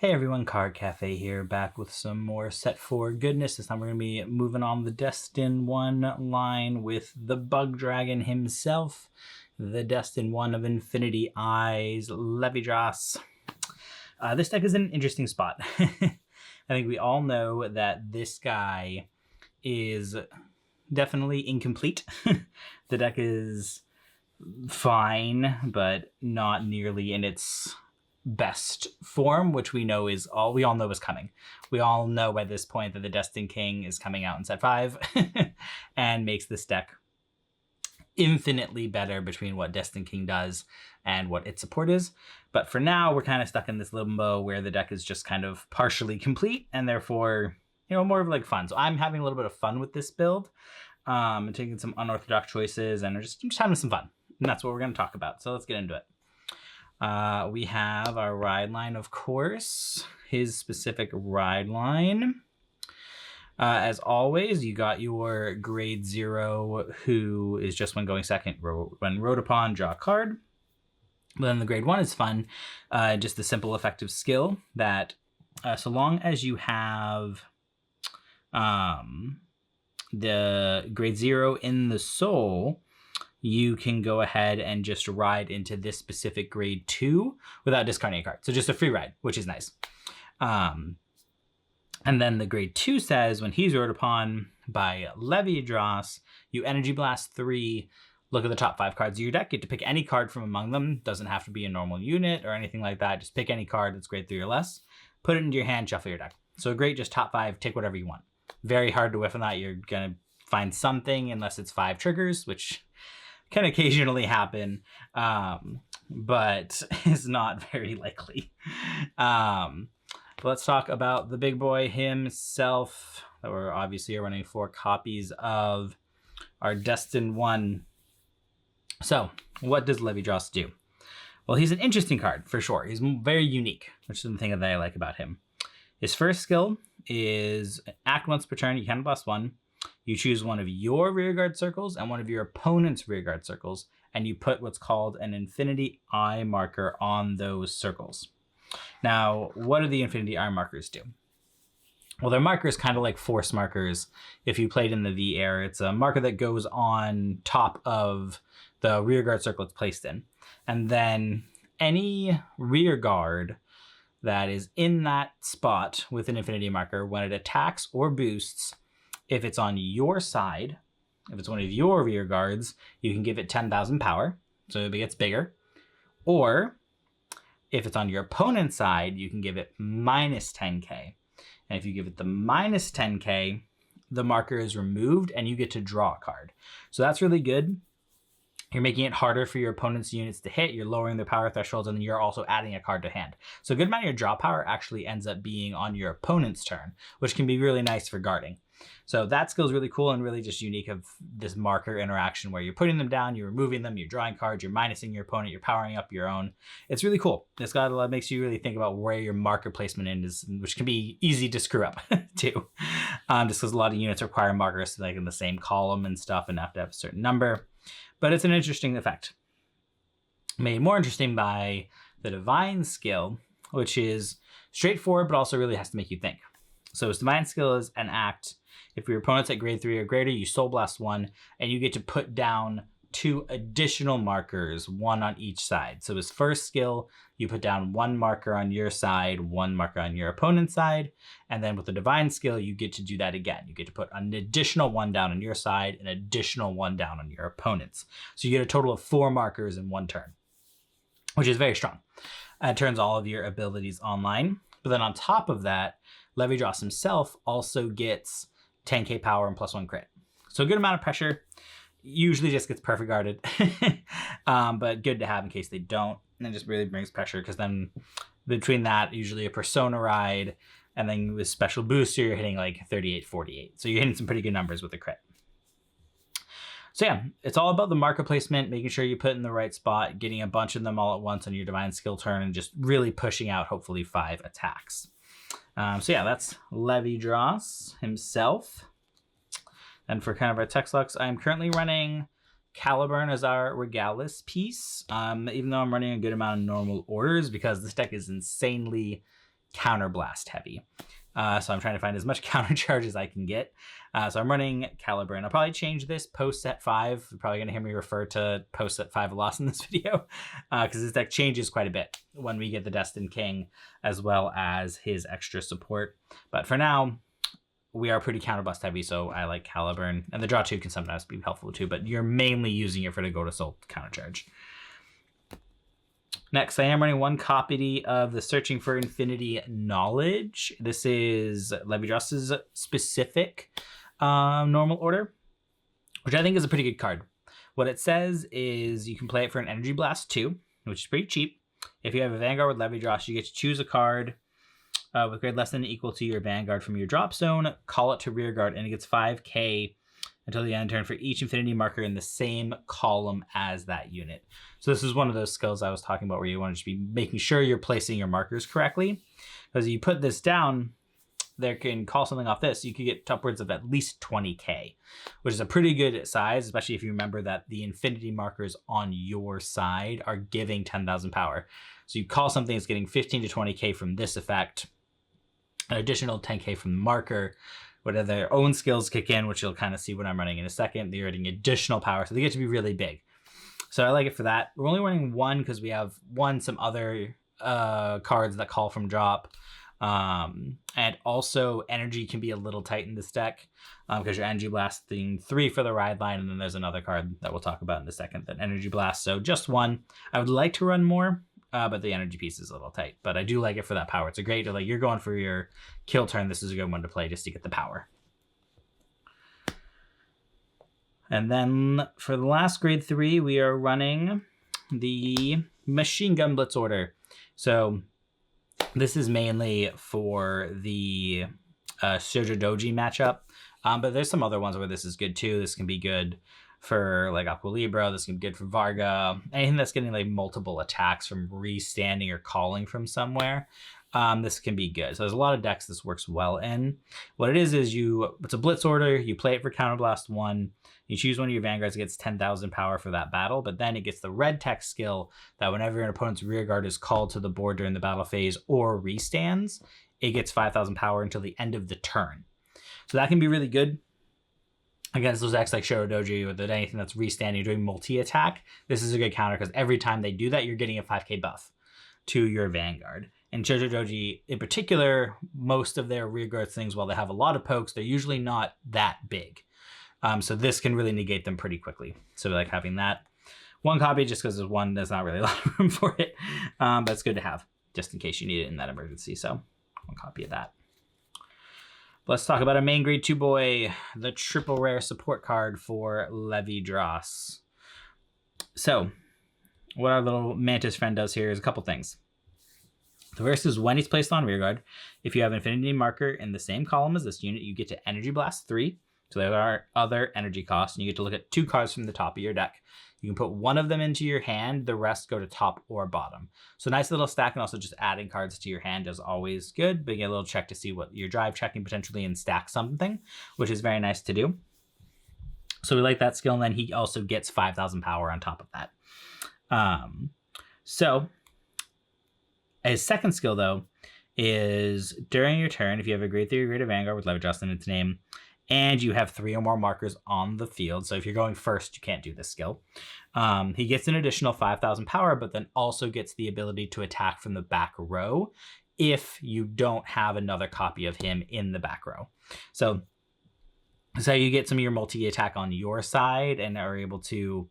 Hey everyone, Card Cafe here, back with some more Set 4 goodness. This time we're going to be moving on the Destined One line with the Bug Dragon himself, the Destined One of Infinity Eyes, Levidras. This deck is an interesting spot. I think we all know that this guy is definitely incomplete. The deck is fine, but not nearly in its best form, which we all know is coming. We all know by this point that the Destined King is coming out in set 5 and makes this deck infinitely better between what Destined King does and what its support is. But for now, we're kind of stuck in this limbo where the deck is just kind of partially complete and therefore, more of like fun. So I'm having a little bit of fun with this build and taking some unorthodox choices and I'm just having some fun. And that's what we're going to talk about. So let's get into it. We have our ride line, of course, his specific ride line. As always, you got your grade 0, who is just when going second, when rode upon, draw a card. But then the grade 1 is fun, just the simple effective skill that so long as you have the grade 0 in the soul, you can go ahead and just ride into this specific grade 2 without discarding a card. So just a free ride, which is nice. And then the grade 2 says, when he's rode upon by Levidras, you Energy Blast 3, look at the top 5 cards of your deck, get to pick any card from among them. Doesn't have to be a normal unit or anything like that. Just pick any card that's grade 3 or less, put it into your hand, shuffle your deck. So great, just top 5, take whatever you want. Very hard to whiff on that. You're gonna find something unless it's 5 triggers, which can occasionally happen, but is not very likely. Let's talk about the big boy himself. We're obviously running 4 copies of our Destined One. So what does Levidras do? Well, he's an interesting card for sure. He's very unique, which is the thing that I like about him. His first skill is act once per turn. You can blast 1. You choose one of your rearguard circles and one of your opponent's rearguard circles, and you put what's called an Infinity Eye marker on those circles. Now, what do the Infinity Eye markers do? Well, they're markers kind of like force markers. If you played in the V era, it's a marker that goes on top of the rearguard circle it's placed in. And then any rearguard that is in that spot with an Infinity marker, when it attacks or boosts, if it's on your side, if it's one of your rear guards, you can give it 10,000 power, so it gets bigger. Or if it's on your opponent's side, you can give it minus 10k. And if you give it the minus 10k, the marker is removed and you get to draw a card. So that's really good. You're making it harder for your opponent's units to hit. You're lowering their power thresholds, and then you're also adding a card to hand. So a good amount of your draw power actually ends up being on your opponent's turn, which can be really nice for guarding. So that skill is really cool and really just unique of this marker interaction where you're putting them down, you're removing them, you're drawing cards, you're minusing your opponent, you're powering up your own. It's really cool. It's got a lot, makes you really think about where your marker placement is, which can be easy to screw up too. Just because a lot of units require markers like in the same column and stuff and have to have a certain number. But it's an interesting effect. Made more interesting by the Divine skill, which is straightforward, but also really has to make you think. So his Divine skill is an act. If your opponent's at grade 3 or greater, you Soul Blast 1, and you get to put down 2 additional markers, 1 on each side. So his first skill, you put down 1 marker on your side, 1 marker on your opponent's side, and then with the Divine skill, you get to do that again. You get to put an additional 1 down on your side, an additional 1 down on your opponent's. So you get a total of 4 markers in 1 turn, which is very strong. It turns all of your abilities online. But then on top of that, Levidras himself also gets 10k power and +1 crit. So a good amount of pressure. Usually just gets perfect guarded, but good to have in case they don't. And it just really brings pressure because then between that, usually a Persona ride, and then with special booster, you're hitting like 38, 48. So you're hitting some pretty good numbers with the crit. So yeah, it's all about the marker placement, making sure you put in the right spot, getting a bunch of them all at once on your Divine skill turn, and just really pushing out hopefully 5 attacks. So yeah, that's Levidras himself. And for kind of our text lux, I'm currently running Caliburn as our Regalis piece, even though I'm running a good amount of normal orders because this deck is insanely counterblast heavy. So I'm trying to find as much counter charge as I can get. So I'm running Caliber, and I'll probably change this post set 5. You're probably going to hear me refer to post set 5 a lot in this video, because this deck changes quite a bit when we get the Destined King, as well as his extra support. But for now, we are pretty counterblast heavy, so I like Caliber, and the draw 2 can sometimes be helpful too, but you're mainly using it for the Go to Soul counter charge. Next, I am running 1 copy of the Searching for Infinity Knowledge. This is Levidras's specific normal order, which I think is a pretty good card. What it says is you can play it for an Energy Blast 2, which is pretty cheap. If you have a Vanguard with Levidras, you get to choose a card with grade less than or equal to your Vanguard from your drop zone, call it to rear guard, and it gets 5k until the end of turn for each Infinity marker in the same column as that unit. So this is one of those skills I was talking about where you want to just be making sure you're placing your markers correctly. Because you put this down, there can call something off this, you could get upwards of at least 20k, which is a pretty good size, especially if you remember that the Infinity markers on your side are giving 10,000 power. So you call something that's getting 15 to 20k from this effect, an additional 10k from the marker, whatever their own skills kick in, which you'll kind of see when I'm running in a second. They're getting additional power, so they get to be really big. So I like it for that. We're only running 1 because we have some other cards that call from drop. And also energy can be a little tight in this deck because you're energy blasting 3 for the ride line, and then there's another card that we'll talk about in a second that energy blast. So just 1. I would like to run more, but the energy piece is a little tight. But I do like it for that power. It's a great, like, you're going for your kill turn. This is a good one to play just to get the power. And then for the last grade 3, we are running the Machine Gun Blitz order. So this is mainly for the Shoujo Doji matchup. But there's some other ones where this is good too. This can be good for like Aqua Libra. This can be good for Varga. Anything that's getting like multiple attacks from restanding or calling from somewhere. This can be good. So there's a lot of decks this works well in. What it is it's a blitz order. You play it for Counterblast 1. You choose one of your Vanguards, it gets 10,000 power for that battle, but then it gets the red text skill that whenever an opponent's rear guard is called to the board during the battle phase or restands, it gets 5,000 power until the end of the turn. So that can be really good against those decks like Shoujo Doji or anything that's restanding doing multi-attack. This is a good counter because every time they do that, you're getting a 5k buff to your Vanguard. And Shoujo Doji, in particular, most of their rear guard things, while they have a lot of pokes, they're usually not that big. So this can really negate them pretty quickly. So we like having that. 1 copy just because there's one, there's not really a lot of room for it. But it's good to have just in case you need it in that emergency. So 1 copy of that. Let's talk about our main grade 2 boy, the triple rare support card for Levidras. So what our little Mantis friend does here is a couple things. The first is when he's placed on rearguard, if you have Infinity marker in the same column as this unit, you get to Energy Blast 3. So there are other energy costs, and you get to look at 2 cards from the top of your deck. You can put 1 of them into your hand, the rest go to top or bottom. So nice little stack, and also just adding cards to your hand is always good, but you get a little check to see what you're drive checking potentially and stack something, which is very nice to do. So we like that skill, and then he also gets 5,000 power on top of that. So his second skill, though, is during your turn, if you have a grade 3 or greater Vanguard with Levidras in its name, and you have 3 or more markers on the field. So if you're going first, you can't do this skill. He gets an additional 5,000 power, but then also gets the ability to attack from the back row if you don't have another copy of him in the back row. So you get some of your multi-attack on your side and are able to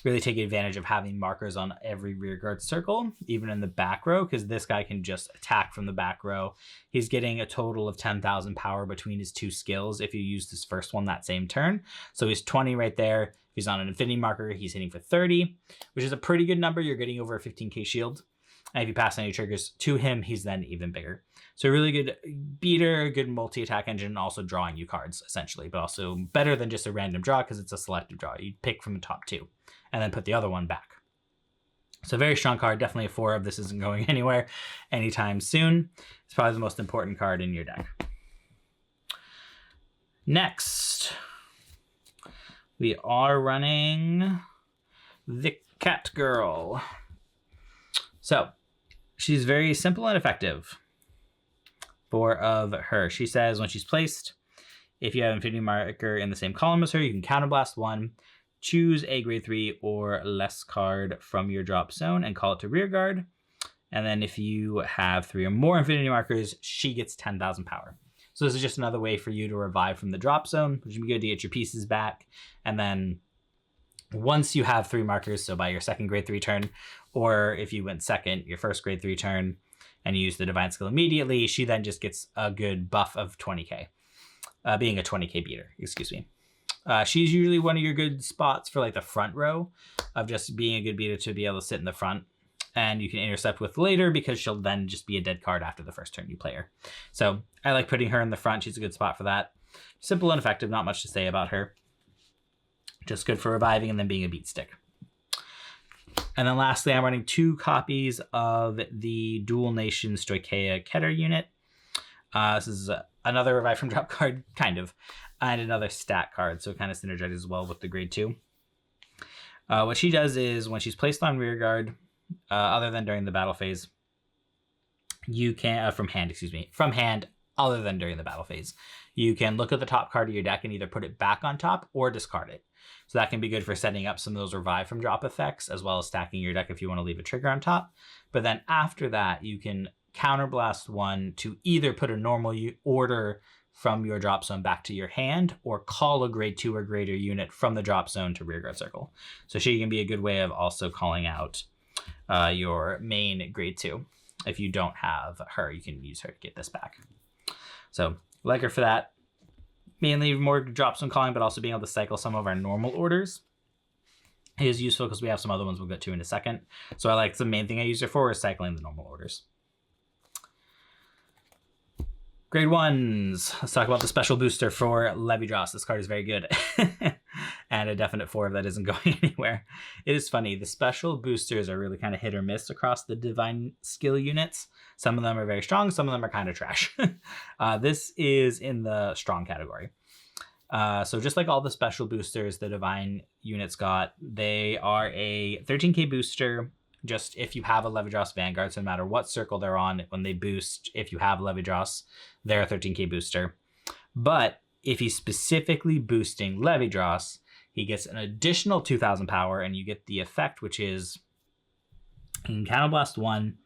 really take advantage of having markers on every rearguard circle, even in the back row, because this guy can just attack from the back row. He's getting a total of 10,000 power between his 2 skills if you use this first one that same turn. So he's 20 right there. If he's on an Infinity marker, he's hitting for 30, which is a pretty good number. You're getting over a 15k shield. And if you pass any triggers to him, he's then even bigger. So a really good beater, good multi-attack engine, and also drawing you cards, essentially, but also better than just a random draw because it's a selective draw. You pick from the top 2 and then put the other one back. So very strong card, definitely a 4 of. This isn't going anywhere anytime soon. It's probably the most important card in your deck. Next, we are running the Cat Girl. So she's very simple and effective. 4 of her. She says when she's placed, if you have Infinity Marker in the same column as her, you can counterblast 1, choose a grade 3 or less card from your drop zone and call it to rear guard. And then if you have 3 or more Infinity Markers, she gets 10,000 power. So this is just another way for you to revive from the drop zone, which would be good to get your pieces back. And then once you have 3 markers, so by your second grade 3 turn, or if you went second, your first grade 3 turn, and you use the Divine Skill immediately, she then just gets a good buff of 20k. Being a 20k beater, excuse me. She's usually one of your good spots for like the front row of just being a good beater to be able to sit in the front. And you can intercept with later because she'll then just be a dead card after the first turn you play her. So I like putting her in the front. She's a good spot for that. Simple and effective, not much to say about her. Just good for reviving and then being a beat stick. And then lastly, I'm running 2 copies of the Dual Nation Stoicheia Keter unit. This is another revive from drop card, kind of, and another stat card, so it kind of synergizes well with the grade 2. What she does is when she's placed on rear guard, other than during the battle phase, you can, from hand, other than during the battle phase, you can look at the top card of your deck and either put it back on top or discard it. So that can be good for setting up some of those revive from drop effects, as well as stacking your deck if you want to leave a trigger on top. But then after that, you can counterblast 1 to either put a normal order from your drop zone back to your hand, or call a grade 2 or greater unit from the drop zone to rearguard circle. So she can be a good way of also calling out your main grade 2. If you don't have her, you can use her to get this back. So like her for that. Mainly more drop zone calling, but also being able to cycle some of our normal orders is useful because we have some other ones we'll get to in a second. So I like the main thing I use her for is cycling the normal orders. Grade 1s. Let's talk about the special booster for Levidras. This card is very good. And a definite 4 that isn't going anywhere. It is funny. The special boosters are really kind of hit or miss across the divine skill units. Some of them are very strong. Some of them are kind of trash. This is in the strong category. So just like all the special boosters the divine units got, they are a 13k booster. Just if you have a Levidras Vanguard, so no matter what circle they're on, when they boost, if you have Levidras, they're a 13k booster. But if he's specifically boosting Levidras, he gets an additional 2,000 power, and you get the effect, which is you can counterblast 1,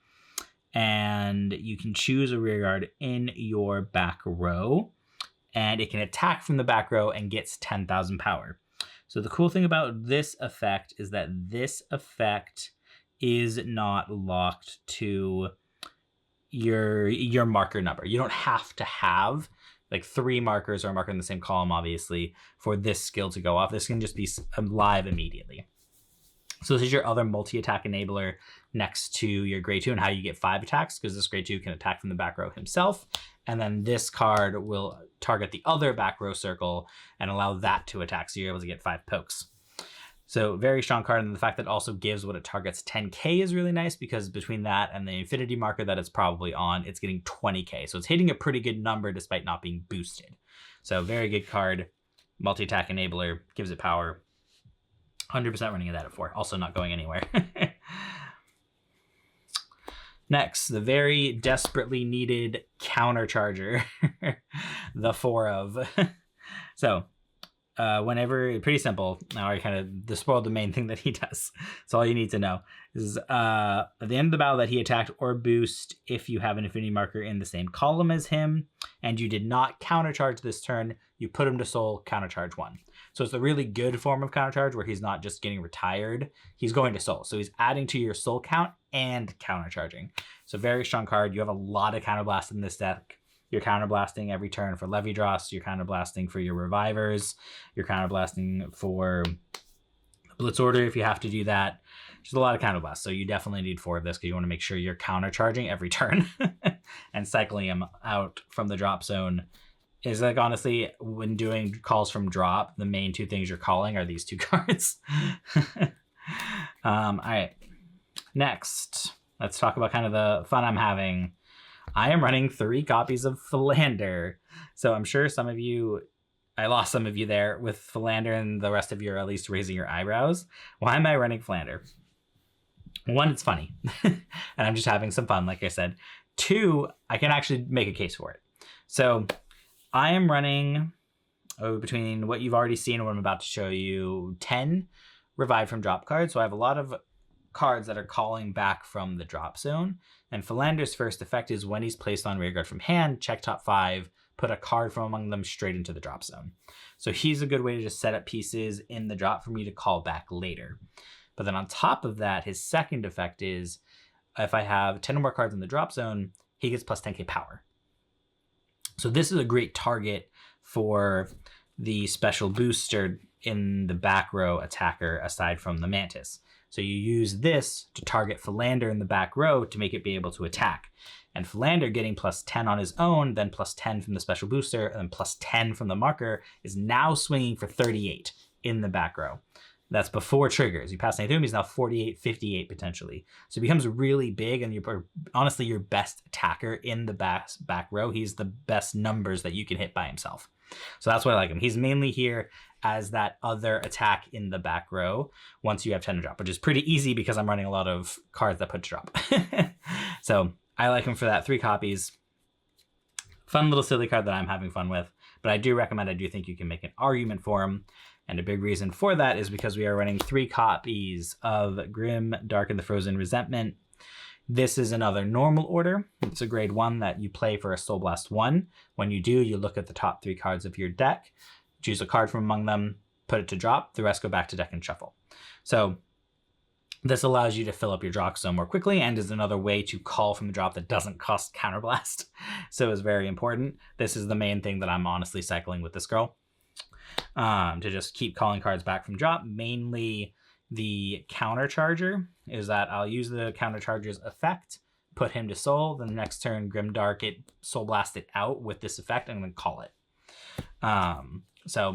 and you can choose a rearguard in your back row, and it can attack from the back row and gets 10,000 power. So the cool thing about this effect is that this effect is not locked to your marker number. You don't have to have like 3 markers or a marker in the same column, obviously, for this skill to go off. This can just be live immediately. So this is your other multi-attack enabler next to your grade 2 and how you get 5 attacks, because this grade 2 can attack from the back row himself. And then this card will target the other back row circle and allow that to attack. So you're able to get 5 pokes. So very strong card, and the fact that it also gives what it targets 10k is really nice, because between that and the infinity marker that it's probably on, it's getting 20k. So it's hitting a pretty good number despite not being boosted. So very good card. Multi-attack enabler, gives it power. 100% running that at 4. Also not going anywhere. Next, the very desperately needed counter charger. The 4 of. So whenever, pretty simple. Now I kind of spoiled the main thing that he does. So all you need to know is at the end of the battle that he attacked or boost, if you have an infinity marker in the same column as him and you did not countercharge this turn, you put him to soul, countercharge 1. So it's a really good form of countercharge where he's not just getting retired, he's going to soul. So he's adding to your soul count and countercharging. So very strong card. You have a lot of counterblast in this deck. You're counterblasting every turn for Levidras. You're counterblasting for your revivers. You're counterblasting for Blitz Order if you have to do that. There's a lot of counterblasts. So you definitely need 4 of this because you want to make sure you're countercharging every turn and cycling them out from the drop zone. Is like, honestly, when doing calls from drop, the main 2 things you're calling are these 2 cards. All right. Next, let's talk about kind of the fun I'm having. I am running 3 copies of Philander. So I'm sure some of you, I lost some of you there with Philander, and the rest of you are at least raising your eyebrows. Why am I running Philander? 1, it's funny. And I'm just having some fun, like I said. 2, I can actually make a case for it. So I am running between what you've already seen and what I'm about to show you, 10 Revive from drop cards. So I have a lot of cards that are calling back from the drop zone. And Philander's first effect is when he's placed on rearguard from hand, check top 5, put a card from among them straight into the drop zone. So he's a good way to just set up pieces in the drop for me to call back later. But then on top of that, his second effect is if I have 10 or more cards in the drop zone, he gets plus 10k power. So this is a great target for the special booster in the back row attacker aside from the Mantis. So you use this to target Philander in the back row to make it be able to attack. And Philander getting plus 10 on his own, then plus 10 from the special booster, and then plus 10 from the marker is now swinging for 38 in the back row. That's before triggers. You pass anything through him, he's now 48, 58 potentially. So he becomes really big, and you're honestly your best attacker in the back row. He's the best numbers that you can hit by himself. So that's why I like him. He's mainly here as that other attack in the back row once you have 10 to drop, which is pretty easy because I'm running a lot of cards that put to drop. So I like him for that. 3 copies. Fun little silly card that I'm having fun with. But I do think you can make an argument for him. And a big reason for that is because we are running 3 copies of Grim, Dark, and the Frozen Resentment. This is another normal order. It's a grade 1 that you play for a Soul Blast 1. When you do, you look at the top 3 cards of your deck, choose a card from among them, put it to drop, the rest go back to deck and shuffle. So this allows you to fill up your drop zone more quickly and is another way to call from the drop that doesn't cost Counterblast. So it's very important. This is the main thing that I'm honestly cycling with this girl. To just keep calling cards back from drop. Mainly the counter charger is that I'll use the counter charger's effect, put him to soul, then the next turn Grimdark it, soul blast it out with this effect and then call it. So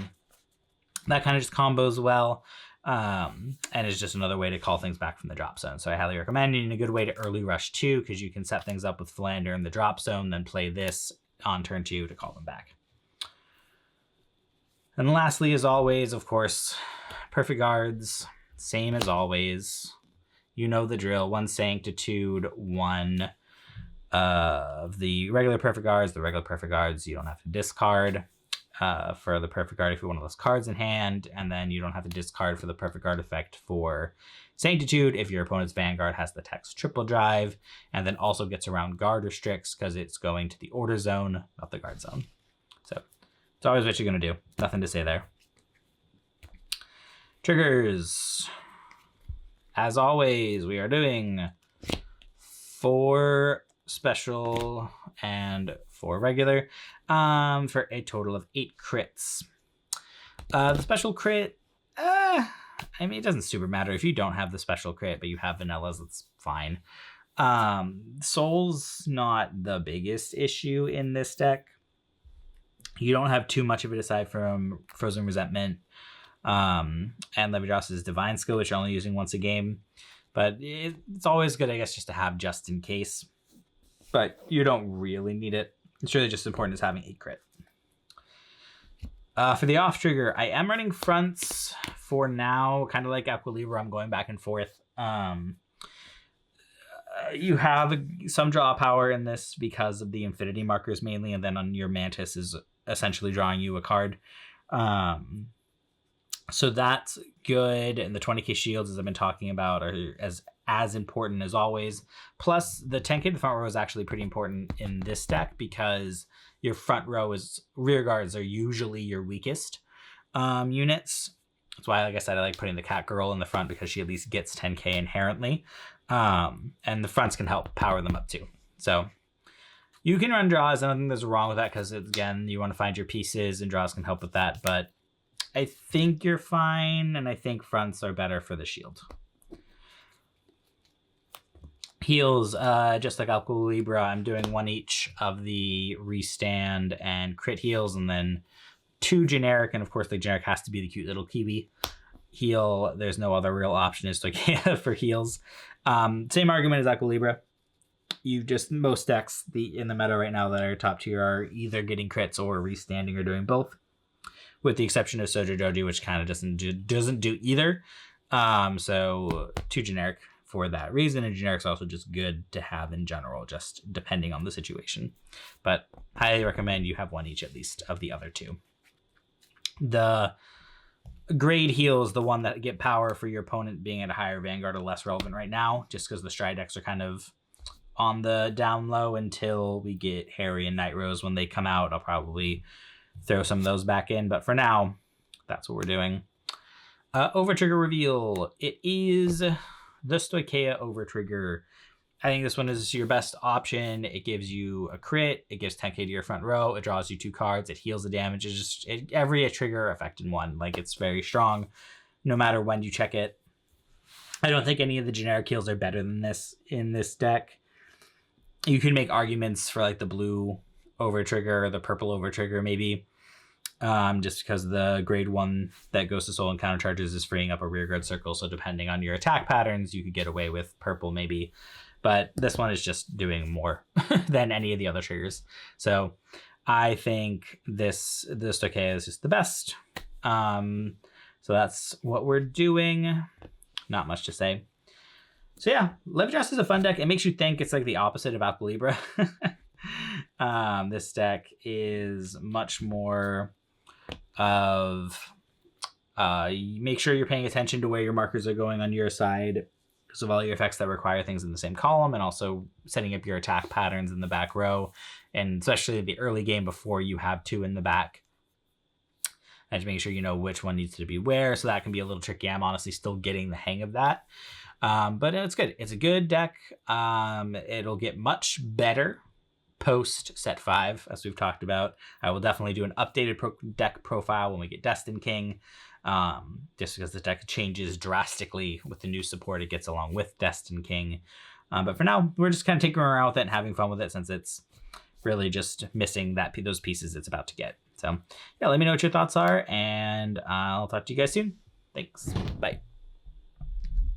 that kind of just combos well, and is just another way to call things back from the drop zone. So I highly recommend it, and a good way to early rush too, because you can set things up with Philander in the drop zone, then play this on turn 2 to call them back. And lastly, as always, of course, Perfect Guards, same as always. You know the drill. 1 Sanctitude, 1 of the regular Perfect Guards. The regular Perfect Guards you don't have to discard for the Perfect Guard if you're one of those cards in hand. And then you don't have to discard for the Perfect Guard effect for Sanctitude if your opponent's Vanguard has the text triple drive. And then also gets around guard restricts because it's going to the order zone, not the guard zone. So it's always what you're going to do. Nothing to say there. Triggers. As always, we are doing 4 special and 4 regular for a total of 8 crits. The special crit, I mean, it doesn't super matter if you don't have the special crit, but you have vanillas, that's fine. Soul's not the biggest issue in this deck. You don't have too much of it aside from Frozen Resentment and Levidras' Divine Skill, which you're only using once a game. But it's always good, I guess, just to have just in case. But you don't really need it. It's really just important as having 8 crit. For the off trigger, I am running fronts for now, kind of like Equilibra. I'm going back and forth. You have some draw power in this because of the infinity markers mainly, and then on your Mantis is essentially drawing you a card. So that's good, and the 20k shields, as I've been talking about, are as important as always. Plus, the 10k to the front row is actually pretty important in this deck because your front row rear guards are usually your weakest units. That's why, like I said, I like putting the cat girl in the front because she at least gets 10k inherently. And the fronts can help power them up too. So you can run draws. I don't think there's wrong with that because, again, you want to find your pieces and draws can help with that. But I think you're fine, and I think fronts are better for the shield. Heals, just like Alco Libra, I'm doing 1 each of the restand and crit heals, and then 2 generic, and of course the generic has to be the cute little kiwi heal. There's no other real option is to for heals. Same argument as Alco Libra. You just, most decks in the meta right now that are top tier are either getting crits or restanding or doing both, with the exception of Sojo Joji, which kind of doesn't do either. So 2 generic for that reason, and generic's also just good to have in general, just depending on the situation. But I recommend you have one each at least of the other two. The grade heals, the one that get power for your opponent being at a higher Vanguard, are less relevant right now, just because the Stride decks are kind of on the down low until we get Harry and Night Rose. When they come out, I'll probably throw some of those back in, but for now, that's what we're doing. Overtrigger reveal. It is the Stoicheia Overtrigger. I think this one is your best option. It gives you a crit. It gives 10k to your front row. It draws you 2 cards. It heals the damage. It's just every trigger effect in one. Like, it's very strong, no matter when you check it. I don't think any of the generic heals are better than this in this deck. You can make arguments for like the blue Overtrigger or the purple Overtrigger maybe. Just because the grade 1 that goes to soul and counter charges is freeing up a rearguard circle, so depending on your attack patterns, you could get away with purple maybe. But this one is just doing more than any of the other triggers. So I think the Stoicheia is just the best. So that's what we're doing. Not much to say. So yeah, Levidras is a fun deck. It makes you think. It's like the opposite of Alcalibra. This deck is much more of make sure you're paying attention to where your markers are going on your side, because of all your effects that require things in the same column, and also setting up your attack patterns in the back row, and especially the early game before you have 2 in the back. And to make sure you know which one needs to be where, so that can be a little tricky. I'm honestly still getting the hang of that. But it's good. It's a good deck. It'll get much better post set 5, as we've talked about. I will definitely do an updated deck profile when we get Destined King, just because the deck changes drastically with the new support it gets along with Destined King. But for now, we're just kind of tinkering around with it and having fun with it, since it's really just missing those pieces it's about to get. So yeah, let me know what your thoughts are, and I'll talk to you guys soon. Thanks. Bye.